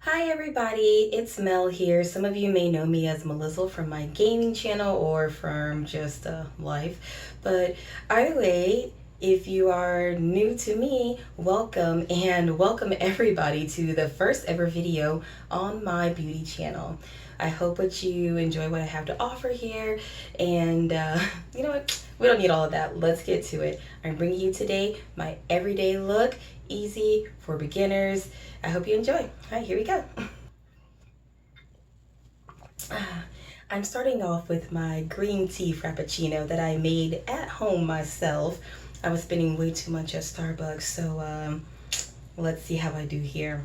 Hi everybody, it's Mel here. Some of you may know me as Melissa from my gaming channel or from just life. But either way, if you are new to me, welcome and welcome everybody to the first ever video on my beauty channel. I hope that you enjoy what I have to offer here, and you know what? We don't need all of that. Let's get to it. I'm bringing you today my everyday look, easy for beginners. I hope you enjoy. All right, here we go. I'm starting off with my green tea frappuccino that I made at home myself. I was spending way too much at Starbucks, so let's see how I do here.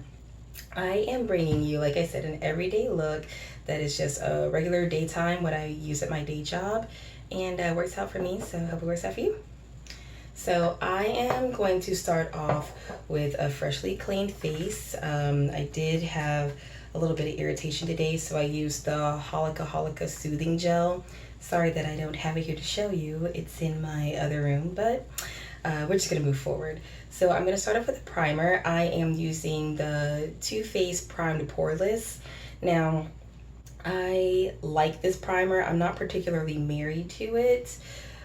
I am bringing you, like I said, an everyday look that is just a regular daytime, what I use at my day job, and works out for me, so I hope it works out for you. So I am going to start off with a freshly cleaned face. I did have a little bit of irritation today, so I used the Holika Soothing Gel. Sorry that I don't have it here to show you. It's in my other room, but we're just gonna move forward. So I'm gonna start off with a primer. I am using the Too Faced Primed Poreless. Now, I like this primer. I'm not particularly married to it.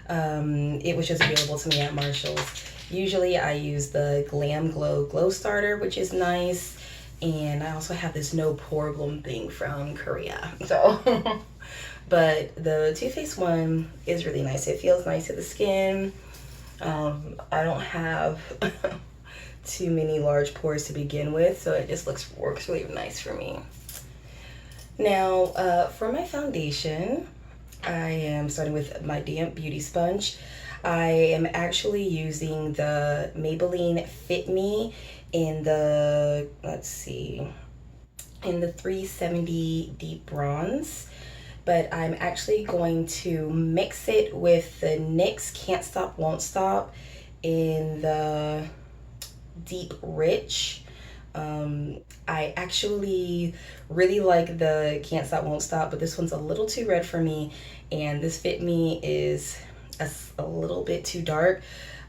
It was just available to me at Marshall's. Usually I use the Glam Glow Starter, which is nice. And I also have this no problem thing from Korea. So, but the Too Faced one is really nice. It feels nice to the skin. I don't have too many large pores to begin with, so it just works really nice for me. Now, for my foundation, I am starting with my damp beauty sponge. I am actually using the Maybelline Fit Me in the, in the 370 Deep Bronze. But I'm actually going to mix it with the NYX Can't Stop Won't Stop in the Deep Rich. I actually really like the Can't Stop Won't Stop, but this one's a little too red for me, and this Fit Me is a little bit too dark.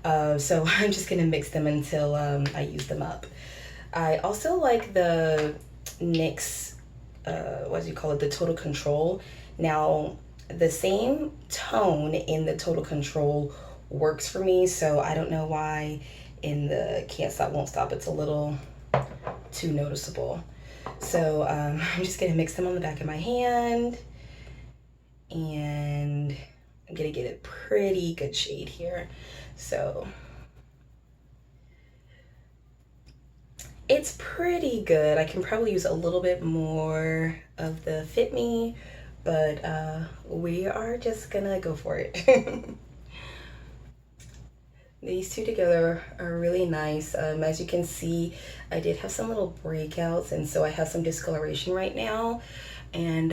So I'm just gonna mix them until I use them up. I also like the NYX, what do you call it, the Total Control. Now, the same tone in the Total Control works for me, so I don't know why in the Can't Stop Won't Stop it's a little too noticeable. So I'm just gonna mix them on the back of my hand, and I'm gonna get a pretty good shade here. So it's pretty good. I can probably use a little bit more of the Fit Me, but we are just gonna go for it. These two together are really nice. As you can see, I did have some little breakouts, and so I have some discoloration right now. And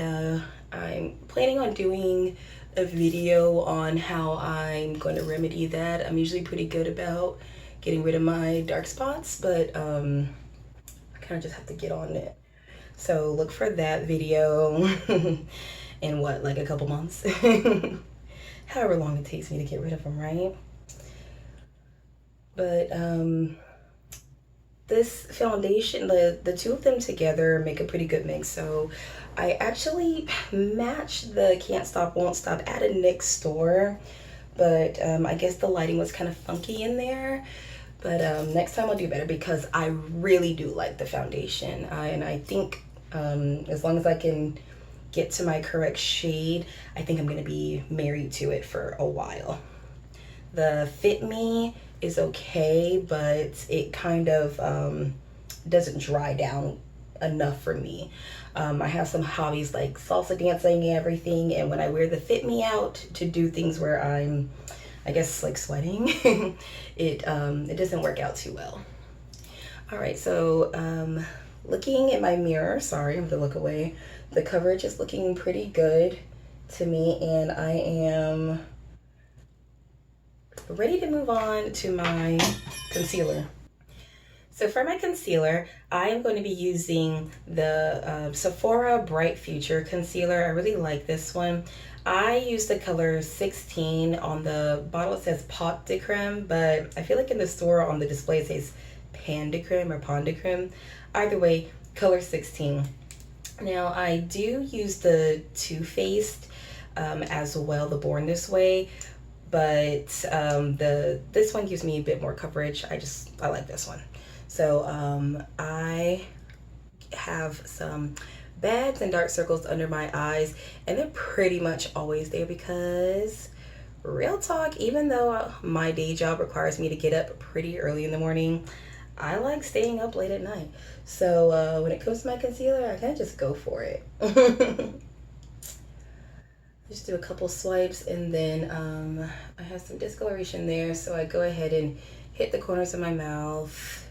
I'm planning on doing a video on how I'm going to remedy that. I'm usually pretty good about getting rid of my dark spots, but I kind of just have to get on it. So look for that video in what, like a couple months? However long it takes me to get rid of them, right? But this foundation, the two of them together make a pretty good mix. So I actually matched the Can't Stop Won't Stop at a NYX store, but I guess the lighting was kind of funky in there. But next time I'll do better, because I really do like the foundation. And I think as long as I can get to my correct shade, I think I'm gonna be married to it for a while. The Fit Me is okay, but it kind of doesn't dry down enough for me. I have some hobbies like salsa dancing and everything, and when I wear the Fit Me out to do things where I'm, I guess, like sweating, it doesn't work out too well. All right, so looking at my mirror, sorry, I'm gonna look away. The coverage is looking pretty good to me, and I am ready to move on to my concealer. So for my concealer, I am going to be using the Sephora Bright Future Concealer. I really like this one. I use the color 16. On the bottle it says Pot de Creme, but I feel like in the store on the display it says Pan de Creme or Pond de Creme. Either way, color 16. Now I do use the Too Faced as well, the Born This Way, but this one gives me a bit more coverage. I like this one. So I have some bags and dark circles under my eyes, and they're pretty much always there because, real talk, even though my day job requires me to get up pretty early in the morning, I like staying up late at night. So when it comes to my concealer, I kind of just go for it. Just do a couple swipes, and then I have some discoloration there, so I go ahead and hit the corners of my mouth,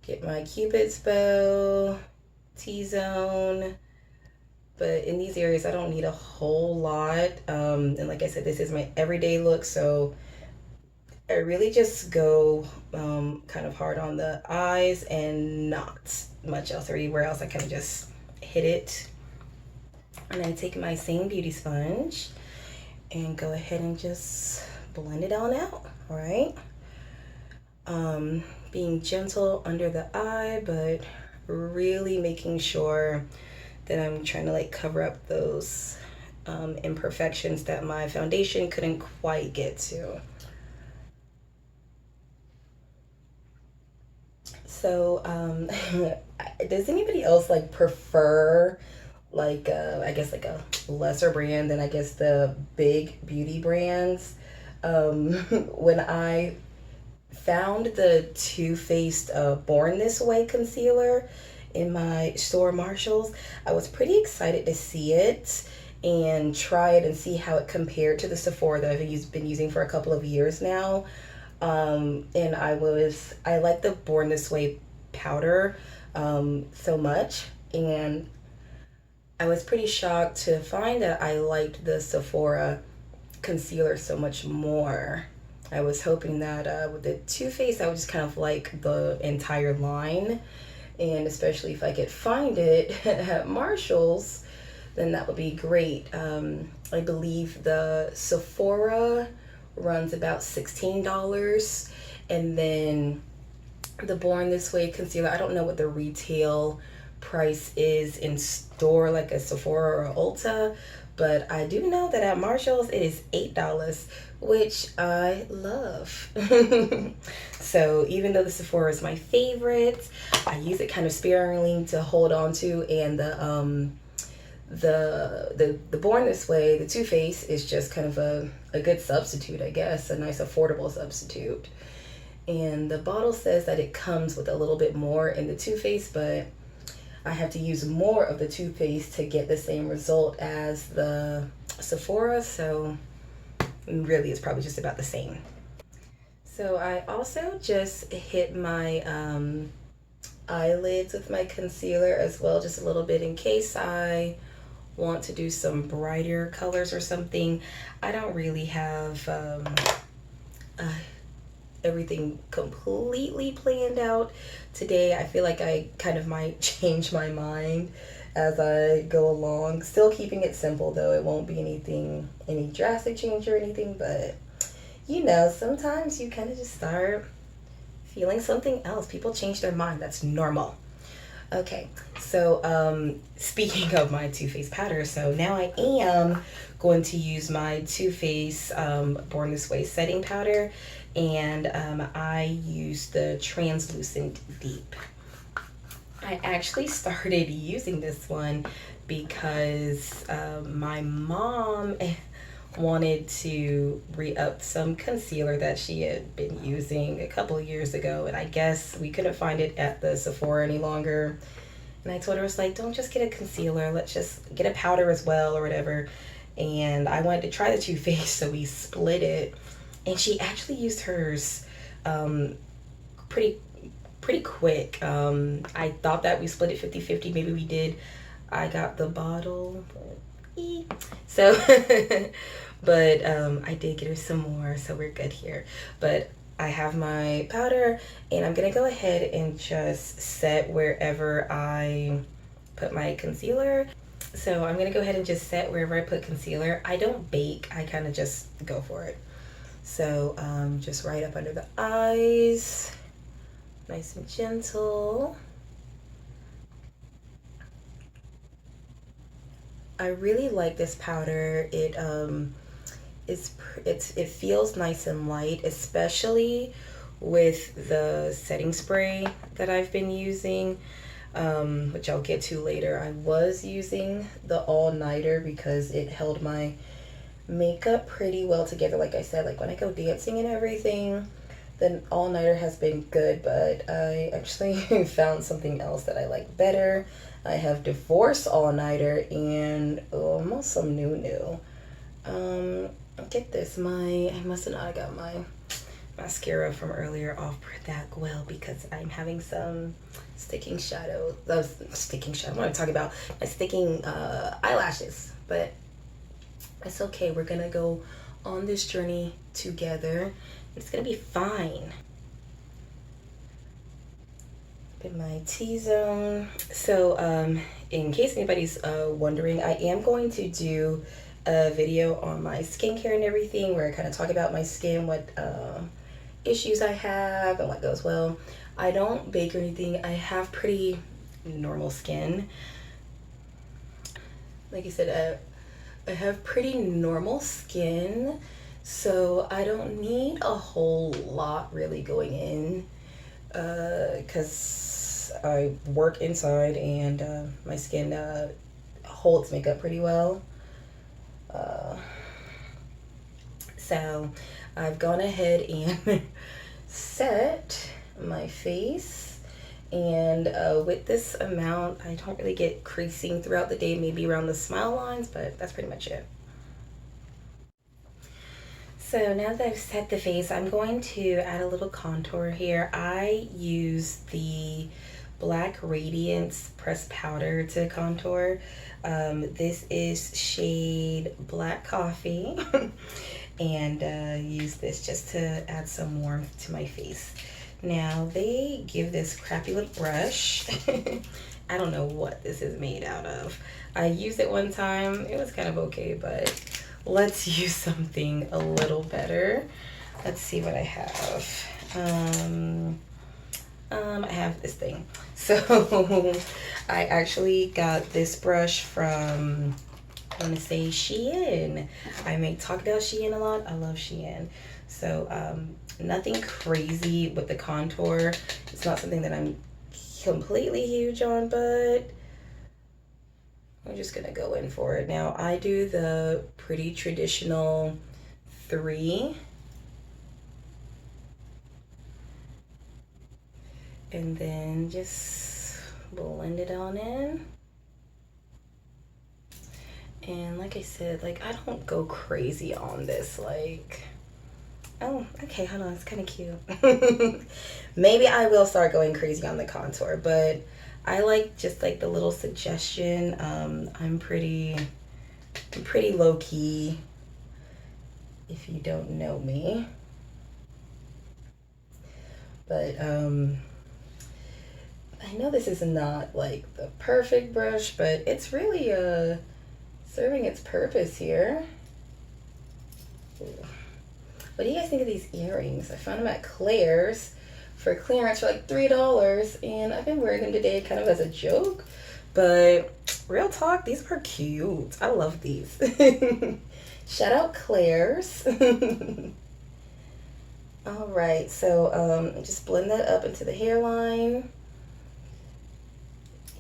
get my Cupid's bow, T-zone. But in these areas, I don't need a whole lot. And like I said, this is my everyday look, so I really just go kind of hard on the eyes and not much else. Everywhere else, I kind of just hit it. And I take my same beauty sponge and go ahead and just blend it on out, all right? Being gentle under the eye, but really making sure that I'm trying to like cover up those imperfections that my foundation couldn't quite get to. So does anybody else like prefer like I guess like a lesser brand than I guess the big beauty brands? When I found the Too Faced Born This Way concealer in my store Marshalls, I was pretty excited to see it and try it and see how it compared to the Sephora that I've been using for a couple of years now. And I like the Born This Way powder so much, and I was pretty shocked to find that I liked the Sephora concealer so much more. I was hoping that with the Too Faced, I would just kind of like the entire line, and especially if I could find it at Marshall's, then that would be great. I believe the Sephora runs about $16, and then the Born This Way concealer, I don't know what the retail price is in store like a Sephora or Ulta, but I do know that at Marshall's it is $8, which I love. So even though the Sephora is my favorite, I use it kind of sparingly to hold on to, and the Born This Way, the Too Faced, is just kind of a good substitute, I guess, a nice affordable substitute. And the bottle says that it comes with a little bit more in the Too Faced, but I have to use more of the Too Faced to get the same result as the Sephora, so really it's probably just about the same. So I also just hit my eyelids with my concealer as well, just a little bit in case I want to do some brighter colors or something. I don't really have everything completely planned out today. I feel like I kind of might change my mind as I go along. Still keeping it simple though. It won't be any drastic change or anything, but you know, sometimes you kind of just start feeling something else. People change their mind. That's normal. Okay, so speaking of my Too Faced powder, so now I am going to use my Too Faced Born This Way setting powder, and I use the Translucent Deep. I actually started using this one because my mom wanted to re-up some concealer that she had been using a couple of years ago, and I guess we couldn't find it at the Sephora any longer. And I told her, I was like, don't just get a concealer, let's just get a powder as well or whatever. And I wanted to try the Too Faced, so we split it, and she actually used hers pretty quick. I thought that we split it 50-50, maybe we did. I got the bottle, so but I did get her some more, so we're good here. But I have my powder, and I'm gonna go ahead and just set wherever I put my concealer. So I'm gonna go ahead and just set wherever I put concealer. I don't bake, I kind of just go for it. So just right up under the eyes, nice and gentle. I really like this powder. It feels nice and light, especially with the setting spray that I've been using, which I'll get to later. I was using the all-nighter because it held my makeup pretty well together. Like I said, like when I go dancing and everything, the all-nighter has been good, but I actually found something else that I like better. I have Divorce all-nighter and almost some new. Get this, I must have not got my mascara from earlier off that well because I'm having some sticking shadow. Sticking shadow. What am I talking about? My sticking eyelashes, but it's okay. We're gonna go on this journey together. It's gonna be fine. In my T-zone. So in case anybody's wondering, I am going to do a video on my skincare and everything where I kind of talk about my skin, what issues I have and what goes well. I don't bake or anything. I have pretty normal skin. Like I said, I have pretty normal skin, so I don't need a whole lot really going in because I work inside and my skin holds makeup pretty well. So I've gone ahead and set my face, and with this amount I don't really get creasing throughout the day, maybe around the smile lines, but that's pretty much it. So now that I've set the face, I'm going to add a little contour here. I use the Black Radiance pressed powder to contour. This is shade Black Coffee and use this just to add some warmth to my face. Now they give this crappy little brush. I don't know what this is made out of. I used it one time, it was kind of okay, but let's use something a little better. Let's see what I have. I have this thing. So I actually got this brush from, I want to say Shein. I may talk about Shein a lot. I love Shein. So nothing crazy with the contour. It's not something that I'm completely huge on, but I'm just gonna go in for it. Now I do the pretty traditional 3. And then just blend it on in. And like I said, like I don't go crazy on this, like, oh, okay, hold on, it's kind of cute. Maybe I will start going crazy on the contour, but I like just like the little suggestion. I'm pretty low key if you don't know me. But I know this is not like the perfect brush, but it's really serving its purpose here. Ooh. What do you guys think of these earrings? I found them at Claire's for clearance for like $3, and I've been wearing them today kind of as a joke, but real talk, these are cute. I love these. Shout out Claire's. All right, so just blend that up into the hairline.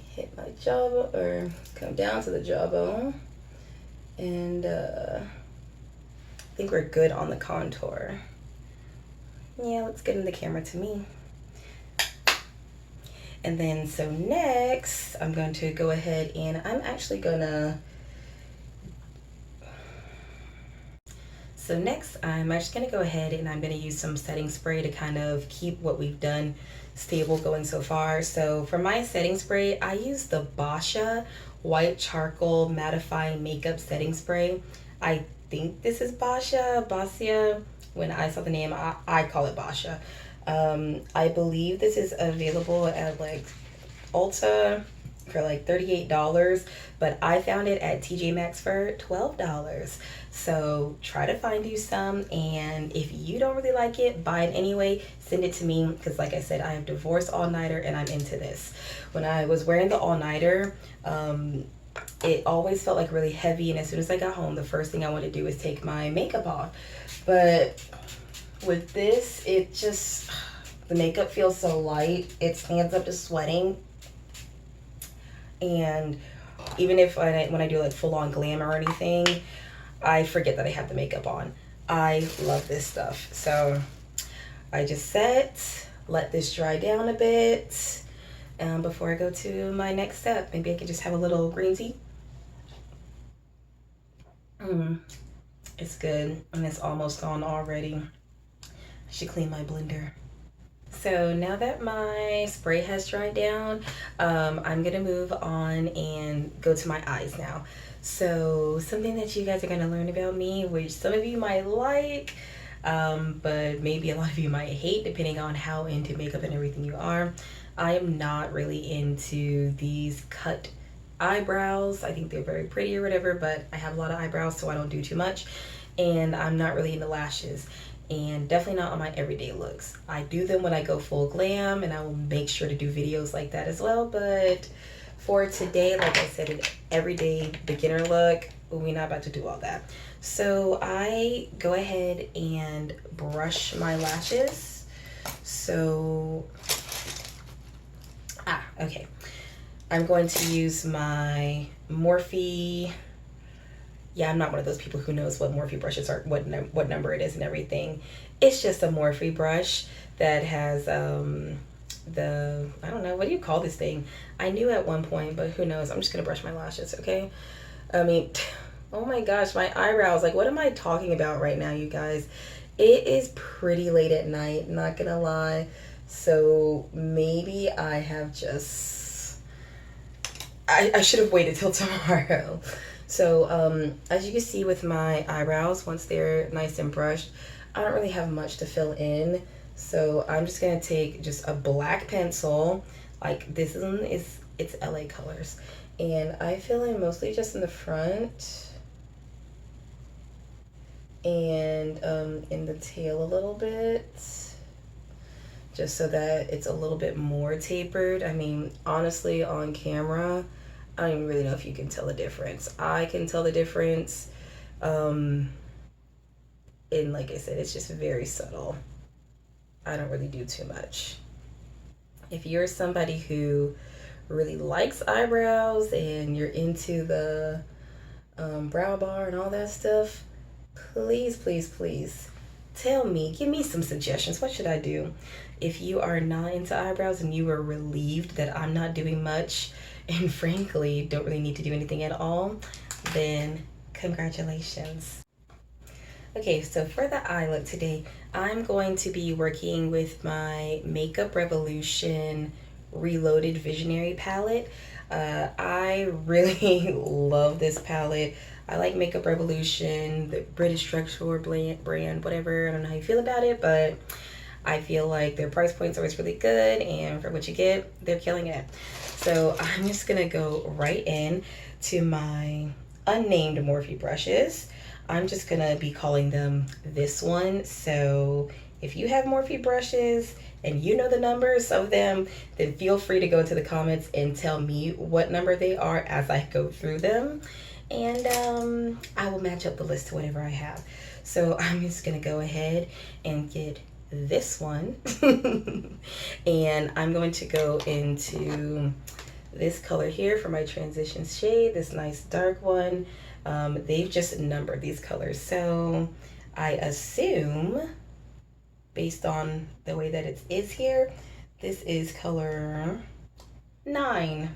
Hit my jawbone, or come down to the jawbone, and I think we're good on the contour. Yeah, let's get in the camera to me. And then so next I'm going to go ahead and I'm actually gonna go ahead and I'm gonna use some setting spray to kind of keep what we've done stable going so far. So for my setting spray, I use the Basha White Charcoal Mattifying Makeup Setting Spray. I think this is Basia. When I saw the name, I call it Basha. I believe this is available at like Ulta for like $38, but I found it at TJ Maxx for $12. So try to find you some, and if you don't really like it, buy it anyway, send it to me, because like I said, I have Divorce all-nighter and I'm into this. When I was wearing the all-nighter, it always felt like really heavy, and as soon as I got home, the first thing I wanted to do was take my makeup off. But with this, it just, the makeup feels so light, it stands up to sweating. And even if when I do like full-on glam or anything, I forget that I have the makeup on. I love this stuff. So I just let this dry down a bit before I go to my next step. Maybe I could just have a little green tea. It's good, and it's almost gone already. I should clean my blender. So now that my spray has dried down, I'm gonna move on and go to my eyes now. So something that you guys are gonna learn about me, which some of you might like, but maybe a lot of you might hate, depending on how into makeup and everything you are. I am not really into these cut eyebrows. I think they're very pretty or whatever, but I have a lot of eyebrows, so I don't do too much. And I'm not really into lashes, and definitely not on my everyday looks. I do them when I go full glam, and I will make sure to do videos like that as well. But for today, like I said, an everyday beginner look, we're not about to do all that. So I go ahead and brush my lashes. So, okay. I'm going to use my Morphe. Yeah, I'm not one of those people who knows what Morphe brushes are, what number it is and everything. It's just a Morphe brush that has I don't know, what do you call this thing? I knew at one point, but who knows? I'm just gonna brush my lashes, okay? I mean, oh my gosh, my eyebrows. Like, what am I talking about right now, you guys? It is pretty late at night, not gonna lie. So maybe I have just, I should have waited till tomorrow. So as you can see with my eyebrows, once they're nice and brushed, I don't really have much to fill in. So I'm just gonna take just a black pencil, like this one is, it's LA Colors, and I fill in mostly just in the front and in the tail a little bit, just so that it's a little bit more tapered. I mean, honestly, on camera, I don't even really know if you can tell the difference. I can tell the difference. And like I said, it's just very subtle. I don't really do too much. If you're somebody who really likes eyebrows and you're into the brow bar and all that stuff, please, please, please tell me, give me some suggestions. What should I do? If you are not into eyebrows and you are relieved that I'm not doing much, and frankly don't really need to do anything at all, then congratulations. Okay, so for the eye look today, I'm going to be working with my Makeup Revolution Reloaded Visionary palette. I really love this palette. I like Makeup Revolution, the British drugstore brand, whatever. I don't know how you feel about it, but I feel like their price point's always really good, and for what you get, they're killing it. So I'm just gonna go right in to my unnamed Morphe brushes. I'm just gonna be calling them this one. So if you have Morphe brushes and you know the numbers of them, then feel free to go into the comments and tell me what number they are as I go through them. And I will match up the list to whatever I have. So I'm just gonna go ahead and get this one. And I'm going to go into this color here for my transition shade, this nice dark one. They've just numbered these colors, so I assume, based on the way that it is here, this is color 9.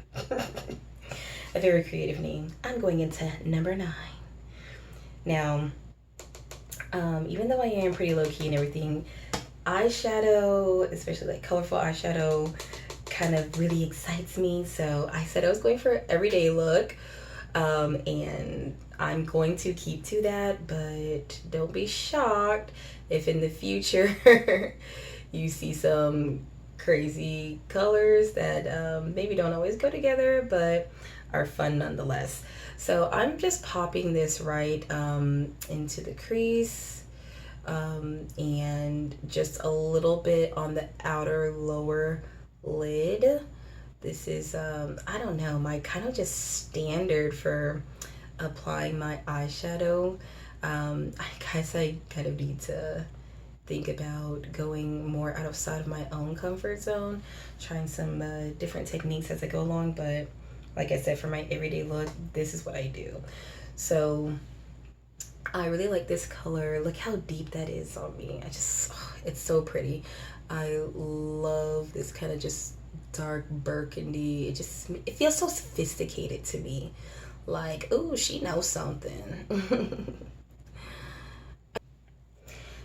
A very creative name. I'm going into number 9. Now, even though I am pretty low-key and everything, eyeshadow, especially like colorful eyeshadow, kind of really excites me. So I said I was going for an everyday look, and I'm going to keep to that, but don't be shocked if in the future you see some crazy colors that maybe don't always go together, but are fun nonetheless. So I'm just popping this right into the crease, and just a little bit on the outer lower lid, This is, I don't know, my kind of just standard for applying my eyeshadow. I guess I kind of need to think about going more outside of my own comfort zone, trying some different techniques as I go along. But like I said, for my everyday look, this is what I do. So I really like this color. Look how deep that is on me. Oh, it's so pretty. I love this kind of just dark burgundy. It feels so sophisticated to me. Like, ooh, she knows something.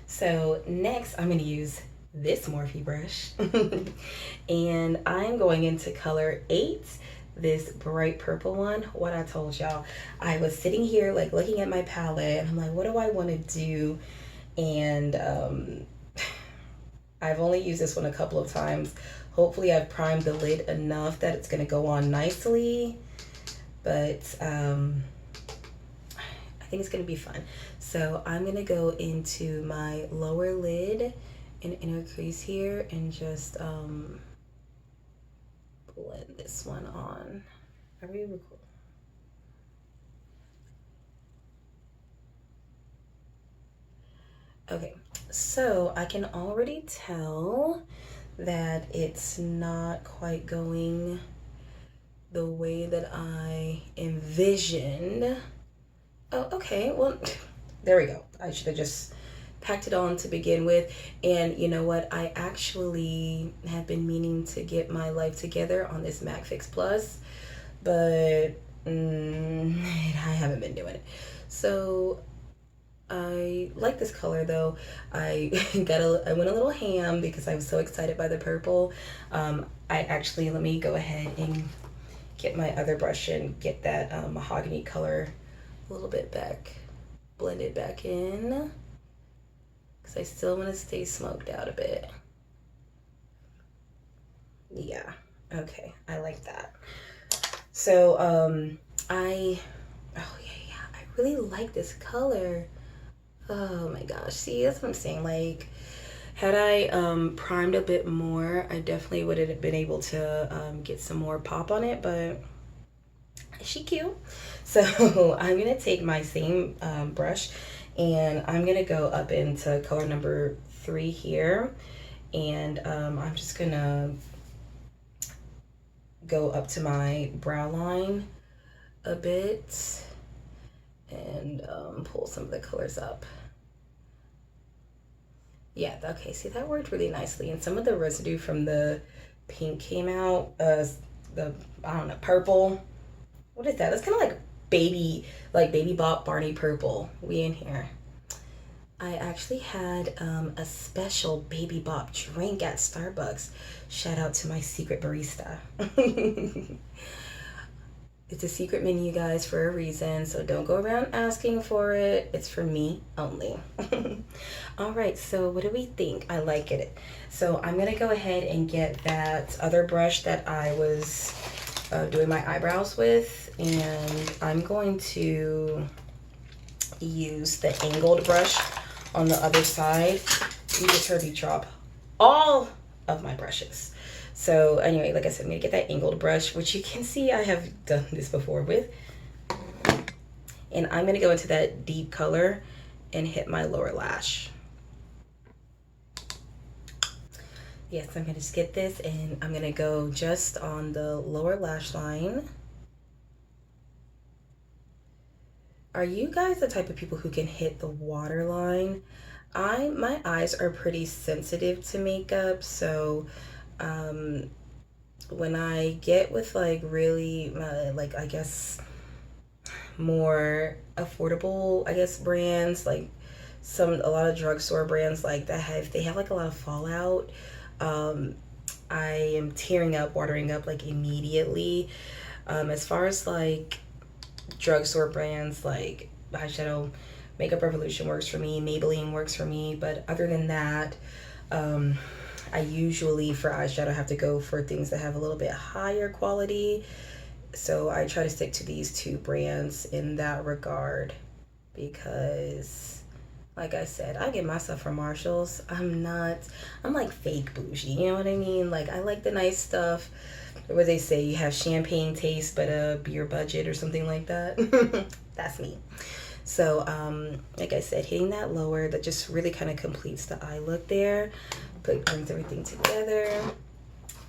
So next I'm going to use this Morphe brush and I'm going into color 8, this bright purple one. What I told y'all, I was sitting here like looking at my palette and I'm like, what do I want to do? And I've only used this one a couple of times. Hopefully I've primed the lid enough that it's going to go on nicely, but I think it's going to be fun. So I'm going to go into my lower lid and inner crease here and just blend this one on. I really cool. Okay, so I can already tell that it's not quite going the way that I envisioned. Oh, okay, well, there we go. I should have just packed it on to begin with. And you know what? I actually have been meaning to get my life together on this MAC Fix Plus, but I haven't been doing it. So I like this color though. I went a little ham because I was so excited by the purple. Let me go ahead and get my other brush and get that mahogany color a little bit back, blend it back in, because I still want to stay smoked out a bit. Yeah, okay, I like that. So I really like this color. Oh my gosh, see, that's what I'm saying. Like, had I primed a bit more, I definitely would have been able to get some more pop on it, but is she cute? So I'm gonna take my same brush and I'm gonna go up into color number 3 here, and I'm just gonna go up to my brow line a bit and pull some of the colors up. Yeah, okay, see, that worked really nicely, and some of the residue from the pink came out. I don't know, purple. What is that? It's kind of like baby bop Barney purple. We in here. I actually had a special baby bop drink at Starbucks. Shout out to my secret barista. It's a secret menu, guys, for a reason, so don't go around asking for it. It's for me only. All right, so what do we think? I like it. So I'm gonna go ahead and get that other brush that I was doing my eyebrows with, and I'm going to use the angled brush on the other side. You just heard me drop all of my brushes. So anyway, like I said, I'm gonna get that angled brush, which you can see I have done this before with, and I'm gonna go into that deep color and hit my lower lash. Yes, I'm gonna just get this and I'm gonna go just on the lower lash line. Are you guys the type of people who can hit the waterline? My eyes are pretty sensitive to makeup, so when I get with like really like, I guess, more affordable, I guess, brands, like a lot of drugstore brands like that, they have like a lot of fallout, I am tearing up, watering up like immediately. As far as like drugstore brands, like Eyeshadow, Makeup Revolution works for me, Maybelline works for me, but other than that, I usually for eyeshadow have to go for things that have a little bit higher quality. So I try to stick to these 2 brands in that regard, because like I said, I get my stuff from Marshalls. I'm like fake bougie, you know what I mean? Like, I like the nice stuff, what they say, you have champagne taste but a beer budget or something like that. That's me. So like I said, hitting that lower, that just really kind of completes the eye look there, but brings everything together.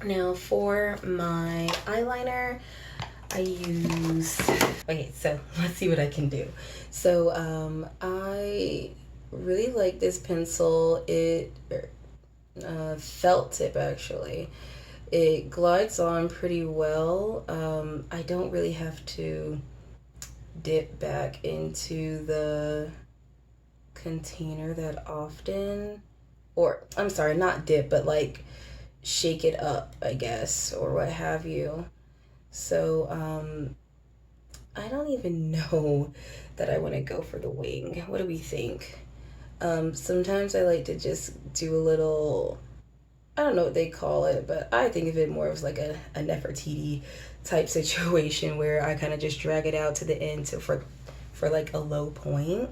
Now for my eyeliner, I use, okay, so let's see what I can do. So I really like this pencil. It felt tip actually. It glides on pretty well. I don't really have to dip back into the container that often, or I'm sorry, not dip, but like shake it up, I guess, or what have you. So I don't even know that I want to go for the wing. What do we think? Sometimes I like to just do a little, I don't know what they call it, but I think of it more as like a Nefertiti type situation where I kind of just drag it out to the end to for like a low point.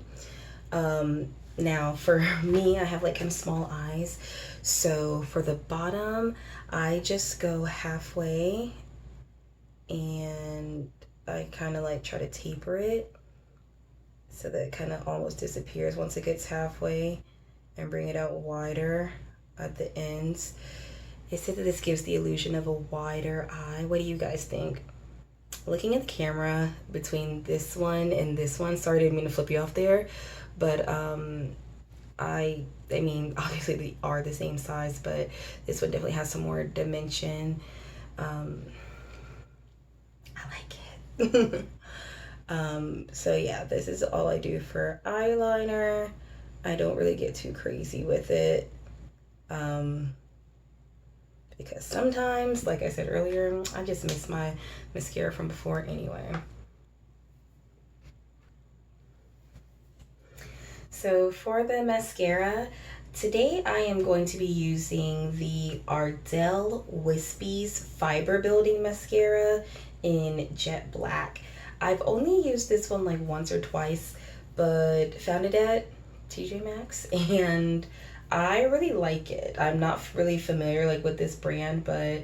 Now for me, I have like kind of small eyes, so for the bottom I just go halfway and I kind of like try to taper it so that it kind of almost disappears once it gets halfway, and bring it out wider at the ends. They said that this gives the illusion of a wider eye. What do you guys think? Looking at the camera between this one and this one, sorry, didn't mean to flip you off there, but I mean, obviously they are the same size, but this one definitely has some more dimension. I like it. So yeah, this is all I do for eyeliner. I don't really get too crazy with it. Because sometimes, like I said earlier, I just miss my mascara from before anyway. So for the mascara, today I am going to be using the Ardell Wispies Fiber Building Mascara in Jet Black. I've only used this one like once or twice, but found it at TJ Maxx and I really like it. I'm not really familiar like with this brand, but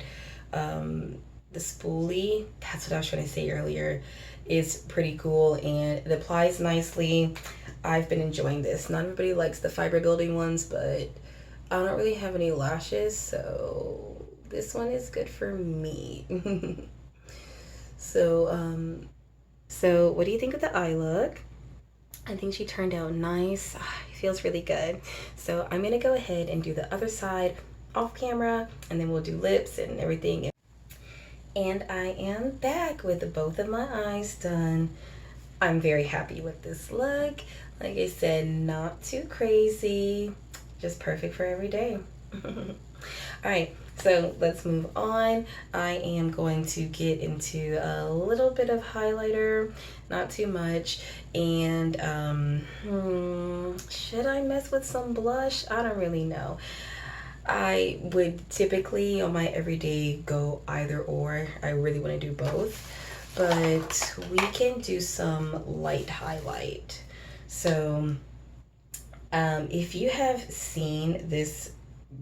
the spoolie, that's what I was trying to say earlier, is pretty cool and it applies nicely. I've been enjoying this. Not everybody likes the fiber building ones, but I don't really have any lashes, so this one is good for me. So what do you think of the eye look? I think she turned out nice. It feels really good. So I'm gonna go ahead and do the other side off camera, and then we'll do lips and everything. And I am back with both of my eyes done. I'm very happy with this look. Like I said, not too crazy, just perfect for every day. All right, so let's move on. I am going to get into a little bit of highlighter, not too much. And should I mess with some blush? I don't really know. I would typically on my everyday go either or. I really want to do both, but we can do some light highlight. So if you have seen this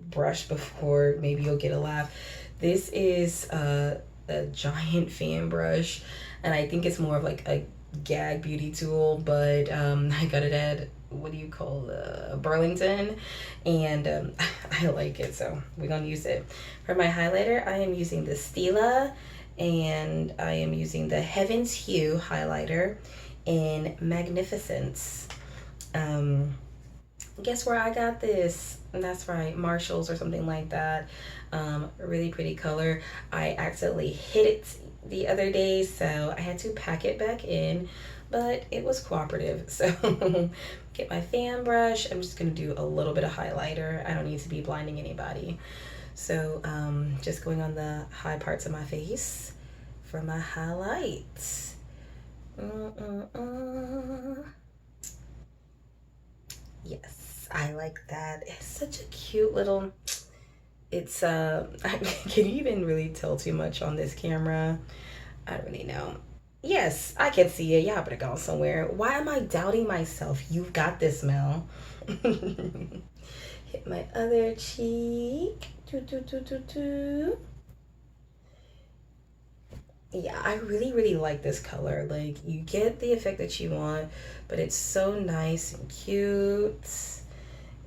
brush before, maybe you'll get a laugh. This is a giant fan brush, and I think it's more of like a gag beauty tool, but I got it at, what do you call, Burlington, and I like it, so we're gonna use it. For my highlighter, I am using the Stila, and I am using the Heaven's Hue highlighter in Magnificence. Guess where I got this? And that's right, Marshall's or something like that. Really pretty color. I accidentally hit it the other day, so I had to pack it back in, but it was cooperative. So get my fan brush. I'm just gonna do a little bit of highlighter. I don't need to be blinding anybody. So just going on the high parts of my face for my highlights. Yes, I like that. It's such a cute little, it's can you even really tell too much on this camera? I don't really know. Yes, I can see it. Y'all better go somewhere. Why am I doubting myself? You've got this, Mel. Hit my other cheek. Yeah, I really like this color. Like, you get the effect that you want, but it's so nice and cute.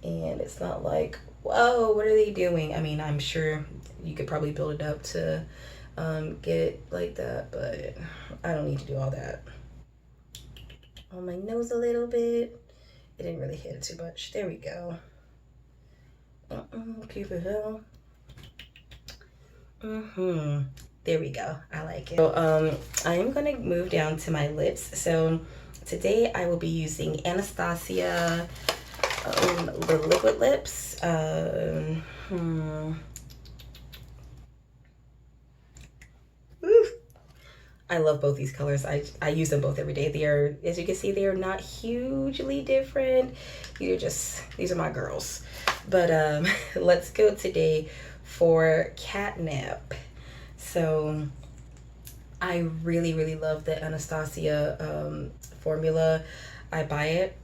And it's not like, whoa, what are they doing? I mean, I'm sure you could probably build it up to get it like that, but I don't need to do all that. On my nose a little bit. It didn't really hit it too much. There we go. Keep it hill. There we go. I like it. So I am gonna move down to my lips. So today I will be using Anastasia the liquid lips. I love both these colors. I use them both every day. They are, as you can see, they are not hugely different. These are my girls. But let's go today for catnip. So I really love the Anastasia formula. I buy it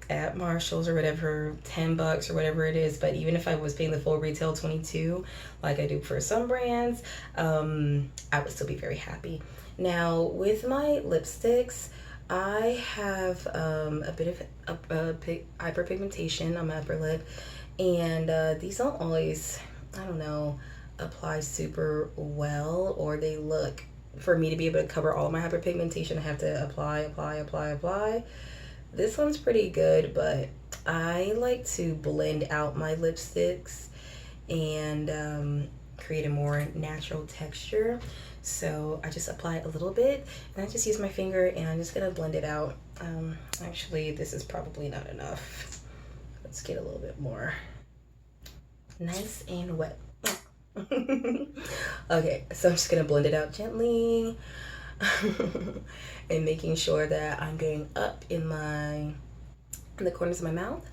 at Marshall's or whatever, $10 or whatever it is. But even if I was paying the full retail 22, like I do for some brands, I would still be very happy. Now with my lipsticks, I have a bit of hyperpigmentation on my upper lip, and these don't always, I don't know, apply super well, or they look, for me to be able to cover all of my hyperpigmentation, I have to apply. This one's pretty good, but I like to blend out my lipsticks and create a more natural texture. So I just apply a little bit, and I just use my finger, and I'm just gonna blend it out. Actually, this is probably not enough. Let's get a little bit more. Nice and wet. Okay, so I'm just gonna blend it out gently. And making sure that I'm getting up in the corners of my mouth.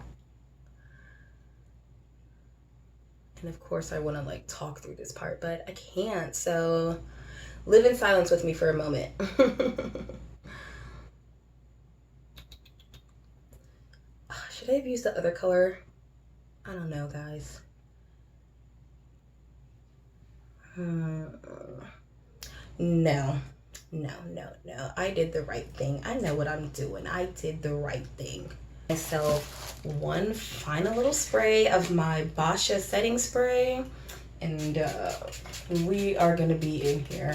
And of course I want to like talk through this part, but I can't, so live in silence with me for a moment. Should I have used the other color? I don't know, guys. No. I did the right thing. I know what I'm doing. I did the right thing. Myself one final little spray of my Basha setting spray, and we are gonna be in here.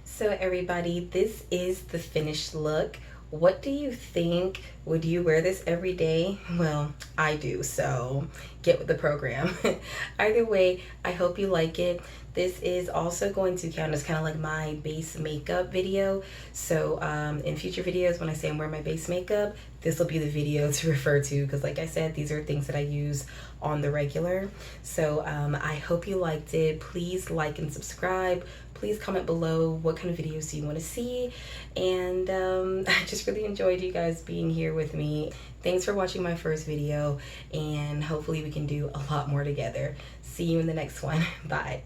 So everybody, this is the finished look. What do you think? Would you wear this every day? Well, I do, so get with the program. Either way, I hope you like it. This is also going to count as kind of like my base makeup video. So in future videos, when I say I'm wearing my base makeup, this will be the video to refer to, because like I said, these are things that I use on the regular. So I hope you liked it. Please like and subscribe. Please comment below what kind of videos do you want to see. And I just really enjoyed you guys being here with me. Thanks for watching my first video, and hopefully we can do a lot more together. See you in the next one. Bye.